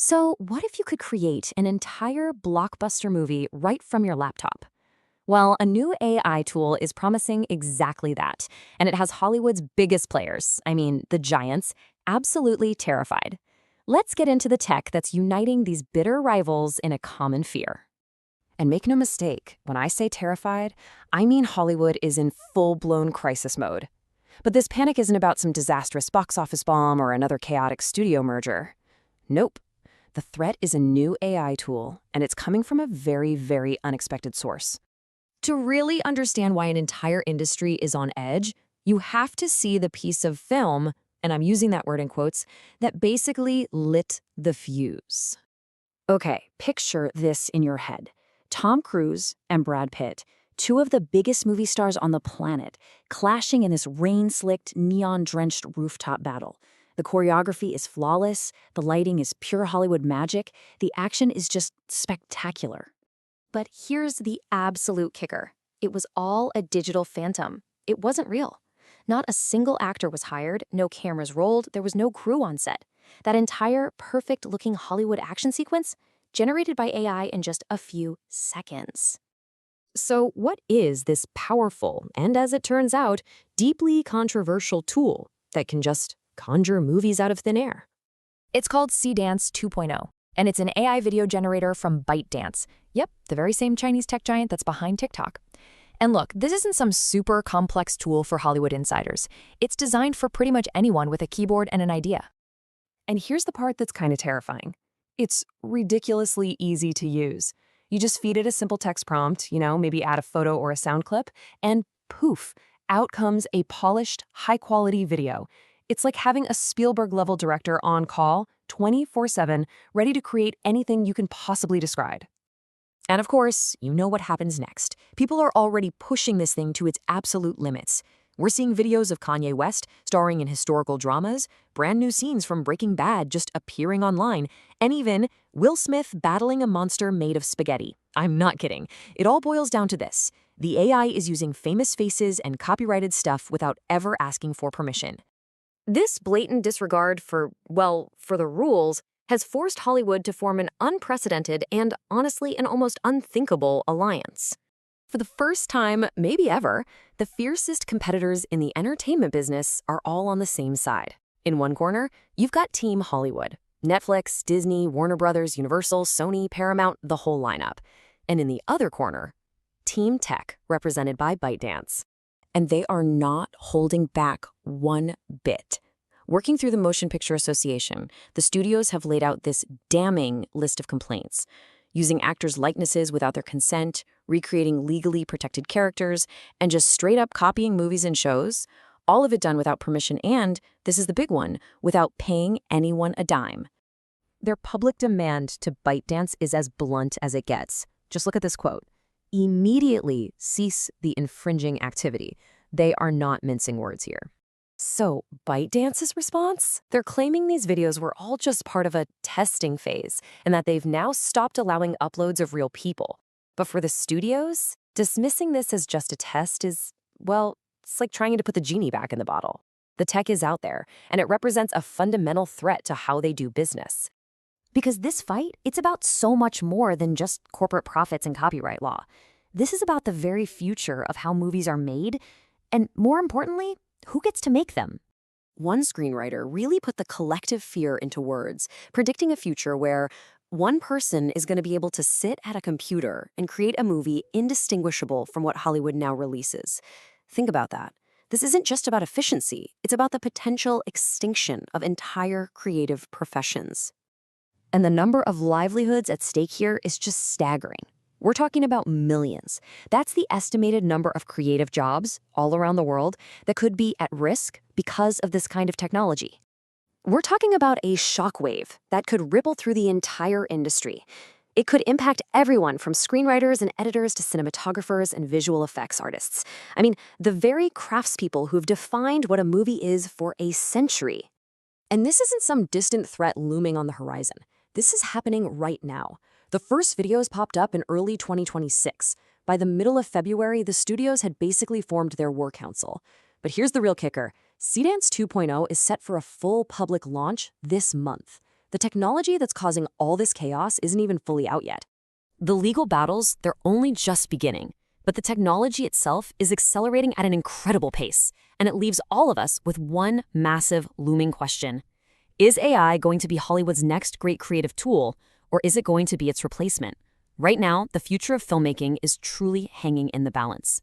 So, what if you could create an entire blockbuster movie right from your laptop? Well, a new AI tool is promising exactly that, and it has Hollywood's biggest players, I mean, the giants, absolutely terrified. Let's get into the tech that's uniting these bitter rivals in a common fear. And make no mistake, when I say terrified, I mean Hollywood is in full-blown crisis mode. But this panic isn't about some disastrous box office bomb or another chaotic studio merger. Nope. The threat is a new AI tool, and it's coming from a very, very unexpected source. To really understand why an entire industry is on edge, you have to see the piece of film, and I'm using that word in quotes, that basically lit the fuse. Okay, picture this in your head. Tom Cruise and Brad Pitt, two of the biggest movie stars on the planet, clashing in this rain-slicked, neon-drenched rooftop battle. The choreography is flawless, the lighting is pure Hollywood magic, the action is just spectacular. But here's the absolute kicker. It was all a digital phantom. It wasn't real. Not a single actor was hired, no cameras rolled, there was no crew on set. That entire perfect-looking Hollywood action sequence, generated by AI in just a few seconds. So what is this powerful, and as it turns out, deeply controversial tool that can just conjure movies out of thin air? It's called Seedance 2.0. And it's an AI video generator from ByteDance. Yep, the very same Chinese tech giant that's behind TikTok. And look, this isn't some super complex tool for Hollywood insiders. It's designed for pretty much anyone with a keyboard and an idea. And here's the part that's kind of terrifying. It's ridiculously easy to use. You just feed it a simple text prompt, maybe add a photo or a sound clip, and poof, out comes a polished, high-quality video. It's like having a Spielberg-level director on call, 24/7, ready to create anything you can possibly describe. And of course, you know what happens next. People are already pushing this thing to its absolute limits. We're seeing videos of Kanye West starring in historical dramas, brand new scenes from Breaking Bad just appearing online, and even Will Smith battling a monster made of spaghetti. I'm not kidding. It all boils down to this. The AI is using famous faces and copyrighted stuff without ever asking for permission. This blatant disregard for the rules has forced Hollywood to form an unprecedented and, honestly, an almost unthinkable alliance. For the first time, maybe ever, the fiercest competitors in the entertainment business are all on the same side. In one corner, you've got Team Hollywood. Netflix, Disney, Warner Brothers, Universal, Sony, Paramount, the whole lineup. And in the other corner, Team Tech, represented by ByteDance. And they are not holding back one bit. Working through the Motion Picture Association, the studios have laid out this damning list of complaints. Using actors' likenesses without their consent, recreating legally protected characters, and just straight-up copying movies and shows, all of it done without permission and, this is the big one, without paying anyone a dime. Their public demand to ByteDance is as blunt as it gets. Just look at this quote. Immediately cease the infringing activity. They are not mincing words here. So, ByteDance's response? They're claiming these videos were all just part of a testing phase and that they've now stopped allowing uploads of real people. But for the studios, dismissing this as just a test is, it's like trying to put the genie back in the bottle. The tech is out there, and it represents a fundamental threat to how they do business. Because this fight, it's about so much more than just corporate profits and copyright law. This is about the very future of how movies are made, and more importantly, who gets to make them? One screenwriter really put the collective fear into words, predicting a future where one person is going to be able to sit at a computer and create a movie indistinguishable from what Hollywood now releases. Think about that. This isn't just about efficiency. It's about the potential extinction of entire creative professions. And the number of livelihoods at stake here is just staggering. We're talking about millions. That's the estimated number of creative jobs all around the world that could be at risk because of this kind of technology. We're talking about a shockwave that could ripple through the entire industry. It could impact everyone from screenwriters and editors to cinematographers and visual effects artists. I mean, the very craftspeople who've defined what a movie is for a century. And this isn't some distant threat looming on the horizon. This is happening right now. The first videos popped up in early 2026. By the middle of February, the studios had basically formed their war council. But here's the real kicker. Seedance 2.0 is set for a full public launch this month. the technology that's causing all this chaos isn't even fully out yet. The legal battles, they're only just beginning, but the technology itself is accelerating at an incredible pace, and it leaves all of us with one massive looming question. Is AI going to be Hollywood's next great creative tool, or is it going to be its replacement? Right now, the future of filmmaking is truly hanging in the balance.